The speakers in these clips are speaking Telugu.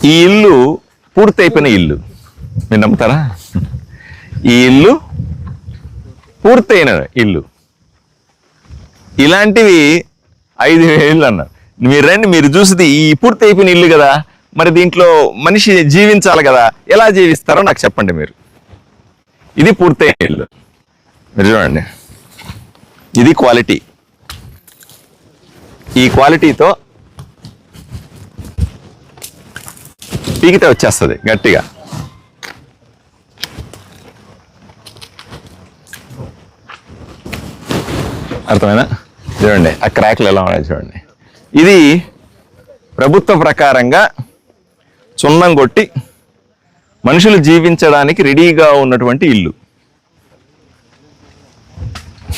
ఈ ఇల్లు పూర్తయిపోయిన ఇల్లు, మీరు నమ్ముతారా? ఈ ఇల్లు పూర్తయిన ఇల్లు. ఇలాంటివి 5,000 అన్నారు. మీరు రండి, మీరు చూసింది ఈ పూర్తి అయిపోయిన ఇల్లు కదా, మరి దీంట్లో మనిషి జీవించాలి కదా, ఎలా జీవిస్తారో నాకు చెప్పండి మీరు. ఇది పూర్తయిన ఇల్లు, మీరు చూడండి, ఇది క్వాలిటీ. ఈ క్వాలిటీతో పీకితే వచ్చేస్తుంది గట్టిగా. అర్థమైనా? చూడండి ఆ క్రాక్లు ఎలా ఉన్నాయి చూడండి. ఇది ప్రభుత్వ ప్రకారంగా సున్నం కొట్టి మనుషులు జీవించడానికి రెడీగా ఉన్నటువంటి ఇల్లు.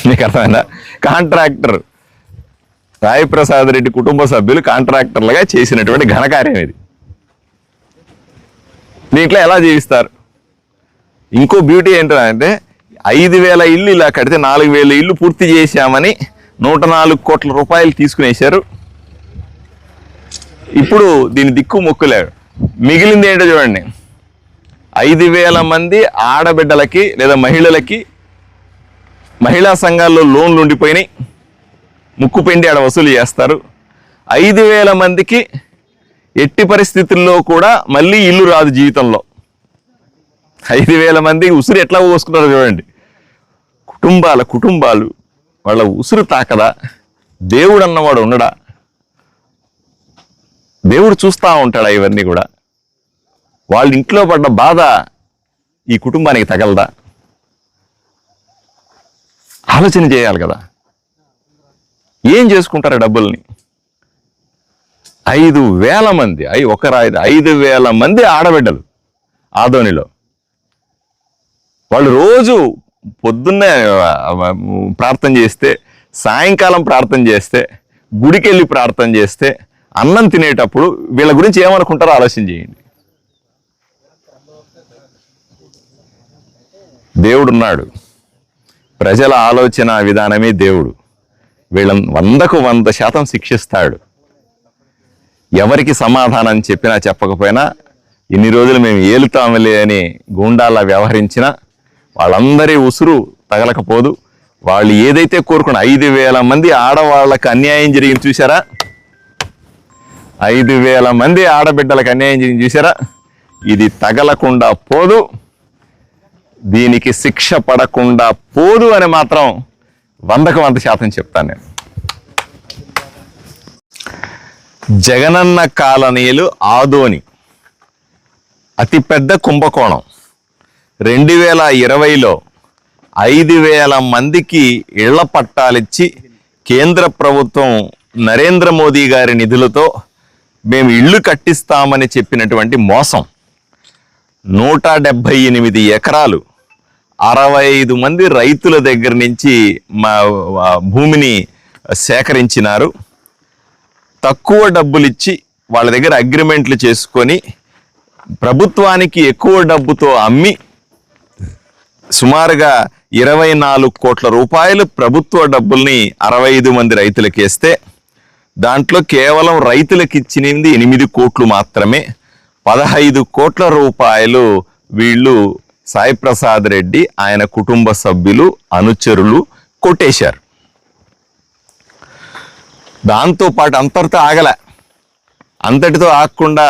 మీకు అర్థమైందా? కాంట్రాక్టర్ సాయి ప్రసాద్ రెడ్డి కుటుంబ సభ్యులు కాంట్రాక్టర్లుగా చేసినటువంటి ఘనకార్యం ఇది. దీంట్లో ఎలా జీవిస్తారు? ఇంకో బ్యూటీ ఏంటంటే 5,000 ఇల్లు ఇలా కడితే 4,000 ఇల్లు పూర్తి చేశామని 104 కోట్ల రూపాయలు తీసుకునేశారు. ఇప్పుడు దీని దిక్కు మొక్కులేడు. మిగిలింది ఏంటో చూడండి, 5,000 మంది ఆడబిడ్డలకి లేదా మహిళలకి మహిళా సంఘాల్లో లోన్లు ఉండిపోయినాయి, ముక్కు పిండి ఆడ వసూలు చేస్తారు. 5,000 మందికి ఎట్టి పరిస్థితుల్లో కూడా మళ్ళీ ఇల్లు రాదు జీవితంలో. 5,000 మంది ఉసురు ఎట్లా పోసుకున్నారో చూడండి. కుటుంబాలు వాళ్ళ ఉసురు తాకదా? దేవుడు అన్నవాడు ఉండడా? దేవుడు చూస్తూ ఉంటాడా ఇవన్నీ కూడా? వాళ్ళ ఇంట్లో పడ్డ బాధ ఈ కుటుంబానికి తగలదా? ఆలోచన చేయాలి కదా. ఏం చేసుకుంటారు డబ్బుల్ని? 5,000 మంది, 5,000 మంది ఆడబిడ్డలు ఆదోనిలో. వాళ్ళు రోజు పొద్దున్నే ప్రార్థన చేస్తే, సాయంకాలం ప్రార్థన చేస్తే, గుడికెళ్ళి ప్రార్థన చేస్తే, అన్నం తినేటప్పుడు వీళ్ళ గురించి ఏమనుకుంటారో ఆలోచన చేయండి. దేవుడున్నాడు, ప్రజల ఆలోచన విధానమే దేవుడు. వీళ్ళని 100కు 100% శిక్షిస్తాడు. ఎవరికి సమాధానం చెప్పినా చెప్పకపోయినా, ఇన్ని రోజులు మేము ఏలుతాములే అని గూండాలా వ్యవహరించినా వాళ్ళందరి ఉసురు తగలకపోదు. వాళ్ళు ఏదైతే కోరుకున్న 5,000 మంది ఆడవాళ్ళకి అన్యాయం జరిగింది చూసారా? 5,000 మంది ఆడబిడ్డలకు అన్యాయం జరిగింది చూసారా? ఇది తగలకుండా పోదు, దీనికి శిక్ష పడకుండా పోదు అని మాత్రం 100కు 100% చెప్తాను నేను. జగనన్న కాలనీలు ఆదోని అతిపెద్ద కుంభకోణం. 2020లో 5,000 మందికి ఇళ్ల పట్టాలిచ్చి కేంద్ర ప్రభుత్వం నరేంద్ర మోదీ గారి నిధులతో మేము ఇళ్ళు కట్టిస్తామని చెప్పినటువంటి మోసం. 178 ఎకరాలు 65 మంది రైతుల దగ్గర నుంచి మా భూమిని సేకరించినారు. తక్కువ డబ్బులు ఇచ్చి వాళ్ళ దగ్గర అగ్రిమెంట్లు చేసుకొని ప్రభుత్వానికి ఎక్కువ డబ్బుతో అమ్మి సుమారుగా 24 కోట్ల రూపాయలు ప్రభుత్వ డబ్బుల్ని 65 మంది రైతులకు వేస్తే దాంట్లో కేవలం రైతులకు ఇచ్చినది 8 కోట్లు మాత్రమే. 15 కోట్ల రూపాయలు వీళ్ళు సాయి ప్రసాద్ రెడ్డి ఆయన కుటుంబ సభ్యులు అనుచరులు కొట్టేశారు. దాంతో పాటు అంతటితో ఆగలే. అంతటితో ఆగకుండా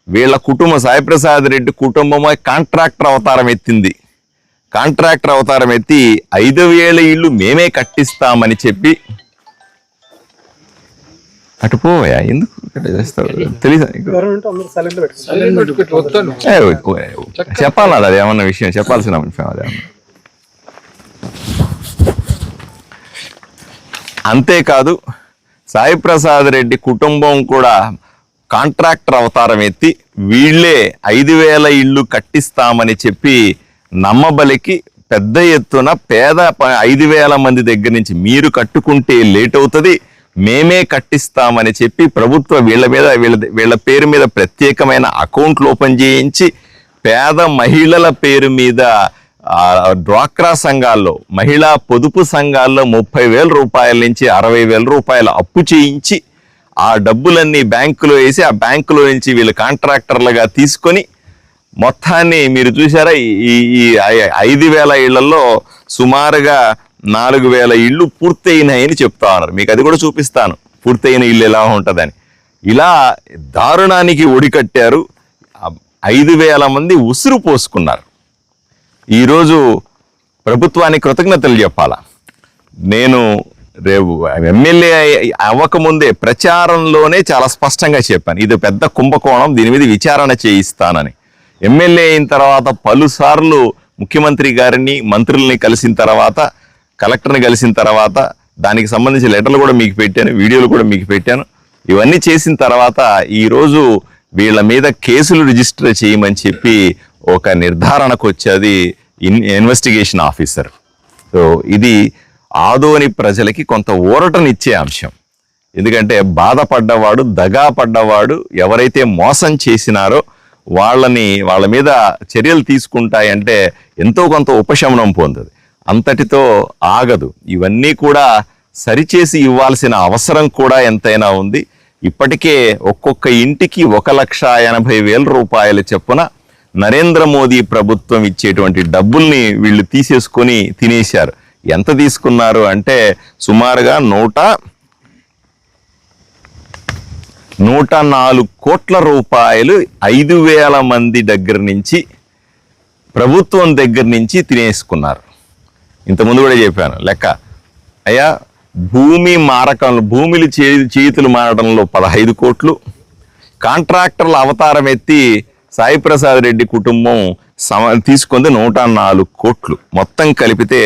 వీళ్ళ కుటుంబం, సాయి ప్రసాద్ రెడ్డి కుటుంబమే కాంట్రాక్టర్ అవతారం ఎత్తింది. కాంట్రాక్టర్ అవతారం ఎత్తి 5,000 ఇళ్ళు మేమే కట్టిస్తామని చెప్పి, అటుపోయా ఎందుకు చేస్తావు తెలీదా? చెప్పాలి అది ఏమన్నా విషయం, చెప్పాల్సిన విషయం అదేమన్నా. అంతేకాదు సాయి ప్రసాద్ రెడ్డి కుటుంబం కూడా కాంట్రాక్టర్ అవతారం ఎత్తి వీళ్ళే 5,000 ఇళ్ళు కట్టిస్తామని చెప్పి నమ్మబలికి పెద్ద ఎత్తున పేద 5,000 మంది దగ్గర నుంచి మీరు కట్టుకుంటే లేట్ అవుతుంది, మేమే కట్టిస్తామని చెప్పి ప్రభుత్వ వీళ్ళ పేరు మీద ప్రత్యేకమైన అకౌంట్లు ఓపెన్ చేయించి పేద మహిళల పేరు మీద డ్వాక్రా సంఘాల్లో, మహిళా పొదుపు సంఘాల్లో 30,000 రూపాయల నుంచి 60,000 రూపాయలు అప్పు చేయించి ఆ డబ్బులన్నీ బ్యాంకులో వేసి ఆ బ్యాంకులో నుంచి వీళ్ళు కాంట్రాక్టర్లుగా తీసుకొని మొత్తాన్ని మీరు చూసారా, ఈ 5,000 ఇళ్లలో సుమారుగా 4,000 ఇళ్ళు పూర్తయినాయని చెప్తా ఉన్నారు. మీకు అది కూడా చూపిస్తాను, పూర్తయిన ఇల్లు ఎలా ఉంటుందని. ఇలా దారుణానికి ఒడికట్టారు. 5,000 మంది ఉసురు పోసుకున్నారు. ఈరోజు ప్రభుత్వానికి కృతజ్ఞతలు చెప్పాలా. నేను రేపు ఎమ్మెల్యే అవ్వకముందే ప్రచారంలోనే చాలా స్పష్టంగా చెప్పాను, ఇది పెద్ద కుంభకోణం, దీని మీద విచారణ చేయిస్తానని. ఎమ్మెల్యే అయిన తర్వాత పలుసార్లు ముఖ్యమంత్రి గారిని, మంత్రుల్ని కలిసిన తర్వాత, కలెక్టర్ని కలిసిన తర్వాత దానికి సంబంధించిన లెటర్లు కూడా మీకు పెట్టాను, వీడియోలు కూడా మీకు పెట్టాను. ఇవన్నీ చేసిన తర్వాత ఈరోజు వీళ్ళ మీద కేసులు రిజిస్టర్ చేయమని చెప్పి ఒక నిర్ధారణకు వచ్చేది ఇన్వెస్టిగేషన్ ఆఫీసర్. సో ఇది ఆదోని ప్రజలకి కొంత ఊరటనిచ్చే అంశం. ఎందుకంటే బాధపడ్డవాడు, దగా పడ్డవాడు, ఎవరైతే మోసం చేసినారో వాళ్ళ మీద చర్యలు తీసుకుంటాయంటే ఎంతో కొంత ఉపశమనం పొందుతుంది. అంతటితో ఆగదు, ఇవన్నీ కూడా సరిచేసి ఇవ్వాల్సిన అవసరం కూడా ఎంతైనా ఉంది. ఇప్పటికే ఒక్కొక్క ఇంటికి 1,80,000 రూపాయల చొప్పున నరేంద్ర మోదీ ప్రభుత్వం ఇచ్చేటువంటి డబ్బుల్ని వీళ్ళు తీసేసుకొని తినేశారు. ఎంత తీసుకున్నారు అంటే సుమారుగా 104 కోట్ల రూపాయలు 5,000 మంది దగ్గర నుంచి, ప్రభుత్వం దగ్గర నుంచి తినేసుకున్నారు. ఇంతకుముందు కూడా చెప్పాను లెక్క. అయ్యా, భూమిలు చేతులు మారడంలో 15 కోట్లు, కాంట్రాక్టర్ల అవతారం ఎత్తి సాయి ప్రసాద్ రెడ్డి కుటుంబం తీసుకుంది 104 కోట్లు. మొత్తం కలిపితే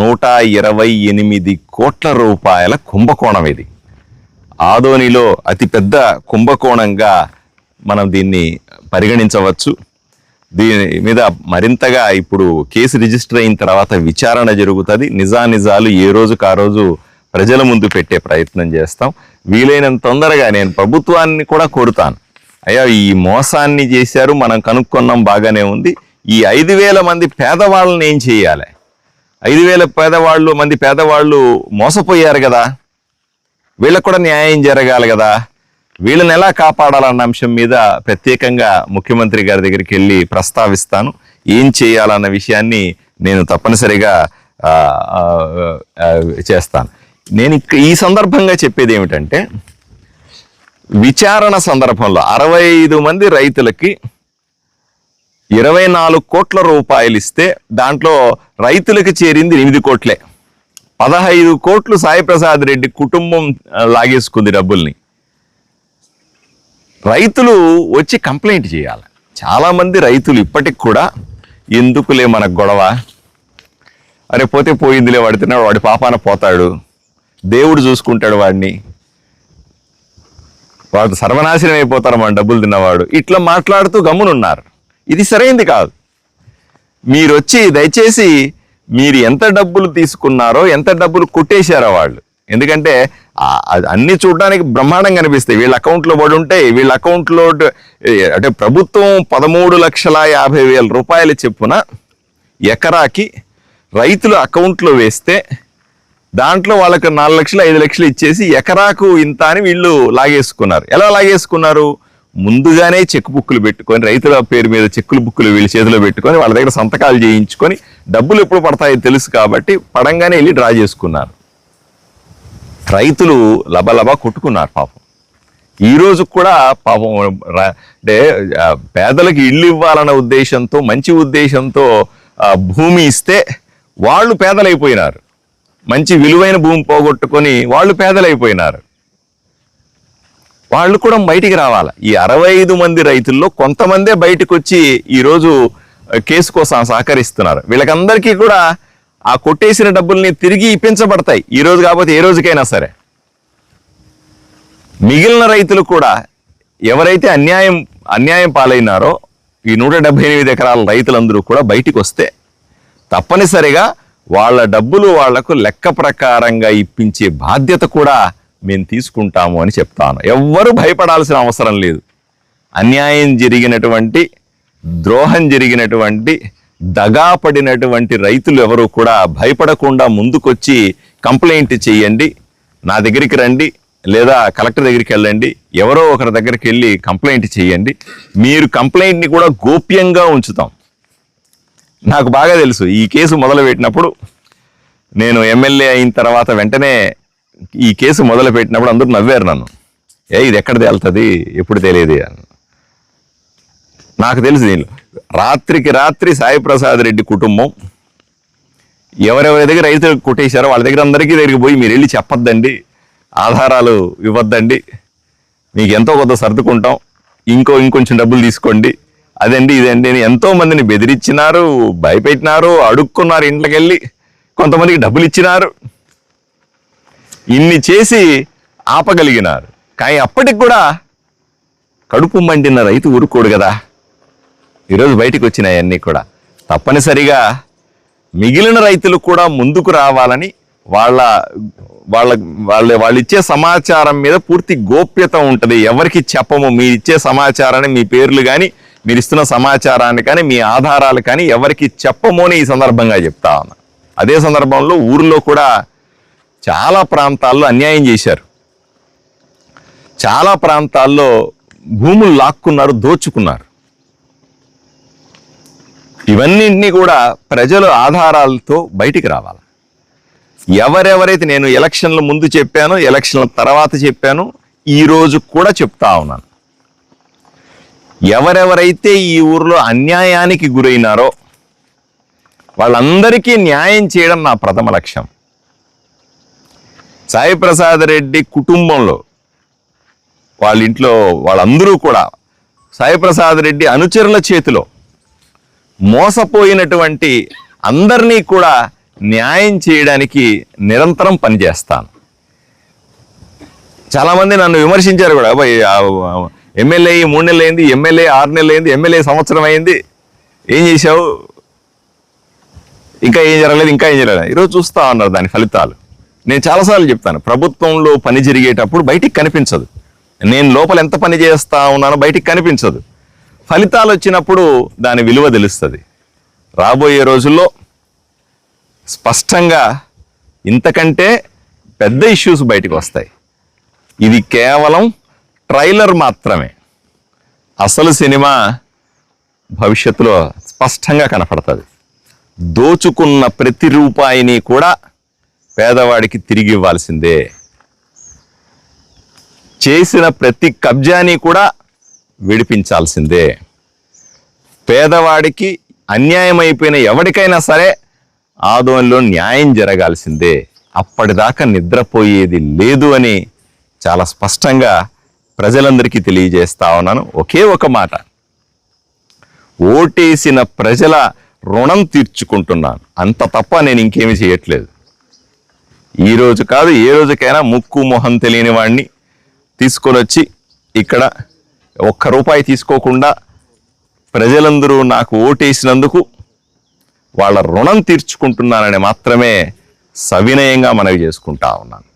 128 కోట్ల రూపాయల కుంభకోణం ఇది. ఆదోనిలో అతిపెద్ద కుంభకోణంగా మనం దీన్ని పరిగణించవచ్చు. దీని మీద మరింతగా ఇప్పుడు కేసు రిజిస్టర్ అయిన తర్వాత విచారణ జరుగుతుంది. నిజానిజాలు ఏ రోజుకు ఆ రోజు ప్రజల ముందు పెట్టే ప్రయత్నం చేస్తాం. వీలైనంత తొందరగా నేను ప్రభుత్వాన్ని కూడా కోరుతాను, అయ్యా ఈ మోసాన్ని చేశారు, మనం కనుక్కున్నాం, బాగానే ఉంది. ఈ 5,000 మంది పేదవాళ్ళని ఏం చేయాలి? 5,000 మంది పేదవాళ్ళు మోసపోయారు కదా, వీళ్ళకు కూడా న్యాయం జరగాలి కదా. వీళ్ళని ఎలా కాపాడాలన్న అంశం మీద ప్రత్యేకంగా ముఖ్యమంత్రి గారి దగ్గరికి వెళ్ళి ప్రస్తావిస్తాను. ఏం చేయాలన్న విషయాన్ని నేను తప్పనిసరిగా చేస్తాను. నేను ఈ సందర్భంగా చెప్పేది ఏమిటంటే, విచారణ సందర్భంలో 65 మంది రైతులకి 24 కోట్ల రూపాయలు ఇస్తే దాంట్లో రైతులకు చేరింది 8 కోట్లే. 15 కోట్లు సాయి ప్రసాద్ రెడ్డి కుటుంబం లాగేసుకుంది డబ్బుల్ని. రైతులు వచ్చి కంప్లైంట్ చేయాలి. చాలా మంది రైతులు ఇప్పటికి కూడా ఎందుకులే మనకు గొడవ, అరే పోతే పోయిందిలే, వాడు తిన్నాడు, వాడి పాపాన పోతాడు, దేవుడు చూసుకుంటాడు వాడిని, వాడు సర్వనాశనం అయిపోతారు మన డబ్బులు తిన్నవాడు, ఇట్లా మాట్లాడుతూ గమ్మునున్నారు. ఇది సరైంది కాదు. మీరు వచ్చి దయచేసి మీరు ఎంత డబ్బులు తీసుకున్నారో, ఎంత డబ్బులు కొట్టేశారో వాళ్ళు, ఎందుకంటే అన్ని చూడడానికి బ్రహ్మాండంగా కనిపిస్తాయి. వీళ్ళ అకౌంట్లో పడి ఉంటాయి. వీళ్ళ అకౌంట్లో అంటే ప్రభుత్వం 13,50,000 రూపాయలు చెప్పున ఎకరాకి రైతులు అకౌంట్లో వేస్తే దాంట్లో వాళ్ళకి 4 లక్షలు 5 లక్షలు ఇచ్చేసి ఎకరాకు ఇంత అని వీళ్ళు లాగేసుకున్నారు. ఎలా లాగేసుకున్నారు? ముందుగానే చెక్ బుక్లు పెట్టుకొని, రైతుల పేరు మీద చెక్కుల బుక్లు వీళ్ళ చేతిలో పెట్టుకొని వాళ్ళ దగ్గర సంతకాలు చేయించుకొని డబ్బులు ఎప్పుడు పడతాయో తెలుసు కాబట్టి పడంగానే వెళ్ళి డ్రా చేసుకున్నారు. రైతులు లబలబా కొట్టుకున్నారు పాపం. ఈ రోజు కూడా పాపం అంటే పేదలకు ఇల్లు ఇవ్వాలన్న ఉద్దేశంతో, మంచి ఉద్దేశంతో భూమి ఇస్తే వాళ్ళు పేదలైపోయినారు. మంచి విలువైన భూమి పోగొట్టుకొని వాళ్ళు పేదలైపోయినారు. వాళ్ళు కూడా బయటికి రావాలి. ఈ 65 మంది రైతుల్లో కొంతమందే బయటకు వచ్చి ఈరోజు కేసు కోసం సహకరిస్తున్నారు. వీళ్ళకందరికీ కూడా ఆ కొట్టేసిన డబ్బుల్ని తిరిగి ఇప్పించబడతాయి, ఈ రోజు కాకపోతే ఏ రోజుకైనా సరే. మిగిలిన రైతులు కూడా ఎవరైతే అన్యాయం పాలైనారో ఈ 178 ఎకరాల రైతులందరూ కూడా బయటికి వస్తే తప్పనిసరిగా వాళ్ళ డబ్బులు వాళ్లకు లెక్క ప్రకారంగా ఇప్పించే బాధ్యత కూడా మేము తీసుకుంటాము అని చెప్తాను. ఎవ్వరూ భయపడాల్సిన అవసరం లేదు. అన్యాయం జరిగినటువంటి, ద్రోహం జరిగినటువంటి, దగాపడినటువంటి రైతులు ఎవరు కూడా భయపడకుండా ముందుకొచ్చి కంప్లైంట్ చేయండి, నా దగ్గరికి రండి, లేదా కలెక్టర్ దగ్గరికి వెళ్ళండి, ఎవరో ఒకరి దగ్గరికి వెళ్ళి కంప్లైంట్ చేయండి. మీరు కంప్లైంట్ని కూడా గోప్యంగా ఉంచుతాం. నాకు బాగా తెలుసు, ఈ కేసు మొదలుపెట్టినప్పుడు, నేను ఎమ్మెల్యే అయిన తర్వాత వెంటనే ఈ కేసు మొదలుపెట్టినప్పుడు అందరూ నవ్వారు నన్ను. ఇది ఎక్కడ తేలుతుంది, ఎప్పుడు తెలియదు అని. నాకు తెలుసు దీనిలో రాత్రికి రాత్రి సాయి ప్రసాద్ రెడ్డి కుటుంబం ఎవరెవరి దగ్గర రైతులకు కొట్టేశారో వాళ్ళ దగ్గర దగ్గరికి పోయి మీరు వెళ్ళి చెప్పొద్దండి, ఆధారాలు ఇవ్వద్దండి, మీకు ఎంతో కొంత సర్దుకుంటాం, ఇంకొంచెం డబ్బులు తీసుకోండి, అదండి ఇదండి అని ఎంతో మందిని బెదిరించినారు, భయపెట్టినారు, అడుక్కున్నారు, ఇంట్లోకి వెళ్ళి కొంతమందికి డబ్బులు ఇచ్చినారు. ఇన్ని చేసి ఆపగలిగినారు. కానీ అప్పటికి కూడా కడుపు మండిన రైతు ఊరుకోడు కదా. ఈరోజు బయటికి వచ్చినాయి అన్నీ కూడా. తప్పనిసరిగా మిగిలిన రైతులు కూడా ముందుకు రావాలని వాళ్ళు ఇచ్చే సమాచారం మీద పూర్తి గోప్యత ఉంటుంది. ఎవరికి చెప్పము. మీరు ఇచ్చే సమాచారాన్ని, మీ పేర్లు కానీ, మీరు ఇస్తున్న సమాచారాన్ని కానీ, మీ ఆధారాలు కానీ ఎవరికి చెప్పము అని ఈ సందర్భంగా చెప్తా ఉన్నా. అదే సందర్భంలో ఊర్లో కూడా చాలా ప్రాంతాల్లో అన్యాయం చేశారు. చాలా ప్రాంతాల్లో భూములు లాక్కున్నారు, దోచుకున్నారు. ఇవన్నింటినీ కూడా ప్రజలు ఆధారాలతో బయటికి రావాలి. ఎవరెవరైతే, నేను ఎలక్షన్ల ముందు చెప్పాను, ఎలక్షన్ల తర్వాత చెప్పాను, ఈ రోజు కూడా చెప్తా ఉన్నాను, ఎవరెవరైతే ఈ ఊర్లో అన్యాయానికి గురైనారో వాళ్ళందరికీ న్యాయం చేయడం నా ప్రథమ లక్ష్యం. సాయి ప్రసాద్ రెడ్డి కుటుంబంలో వాళ్ళ ఇంట్లో వాళ్ళందరూ కూడా సాయి ప్రసాద్ రెడ్డి అనుచరుల చేతిలో మోసపోయినటువంటి అందరినీ కూడా న్యాయం చేయడానికి నిరంతరం పనిచేస్తాను. చాలామంది నన్ను విమర్శించారు కూడా, ఎమ్మెల్యే 3 నెలలు అయింది, ఎమ్మెల్యే 6 నెలలు అయింది, ఎమ్మెల్యే సంవత్సరం అయింది, ఏం చేశావు, ఇంకా ఏం జరగలేదు, ఇంకా ఏం జరగలేదు. ఈరోజు చూస్తా ఉన్నారు దాని ఫలితాలు. నేను చాలాసార్లు చెప్తాను, ప్రభుత్వంలో పని జరిగేటప్పుడు బయటికి కనిపించదు. నేను లోపల ఎంత పని చేస్తా ఉన్నానో బయటికి కనిపించదు. ఫలితాలు వచ్చినప్పుడు దాని విలువ తెలుస్తుంది. రాబోయే రోజుల్లో స్పష్టంగా ఇంతకంటే పెద్ద ఇష్యూస్ బయటకు వస్తాయి. ఇది కేవలం ట్రైలర్ మాత్రమే. అసలు సినిమా భవిష్యత్తులో స్పష్టంగా కనపడుతుంది. దోచుకున్న ప్రతి రూపాయిని కూడా పేదవాడికి తిరిగి ఇవ్వాల్సిందే. చేసిన ప్రతి కబ్జాని కూడా విడిపించాల్సిందే. పేదవాడికి అన్యాయం అయిపోయిన ఎవరికైనా సరే ఆదోనిలో న్యాయం జరగాల్సిందే. అప్పటిదాకా నిద్రపోయేది లేదు అని చాలా స్పష్టంగా ప్రజలందరికీ తెలియజేస్తా ఉన్నాను. ఒకే ఒక మాట, ఓటేసిన ప్రజల రుణం తీర్చుకుంటున్నాను, అంత తప్ప నేను ఇంకేమీ చేయట్లేదు. ఈ రోజు కాదు, ఏ రోజుకైనా ముక్కు మొహం తెలియని వాడిని తీసుకొని వచ్చి ఇక్కడ ₹1 తీసుకోకుండా ప్రజలందరూ నాకు ఓటేసినందుకు వాళ్ళ రుణం తీర్చుకుంటున్నానని మాత్రమే సవినయంగా మనవి చేసుకుంటా ఉన్నాను.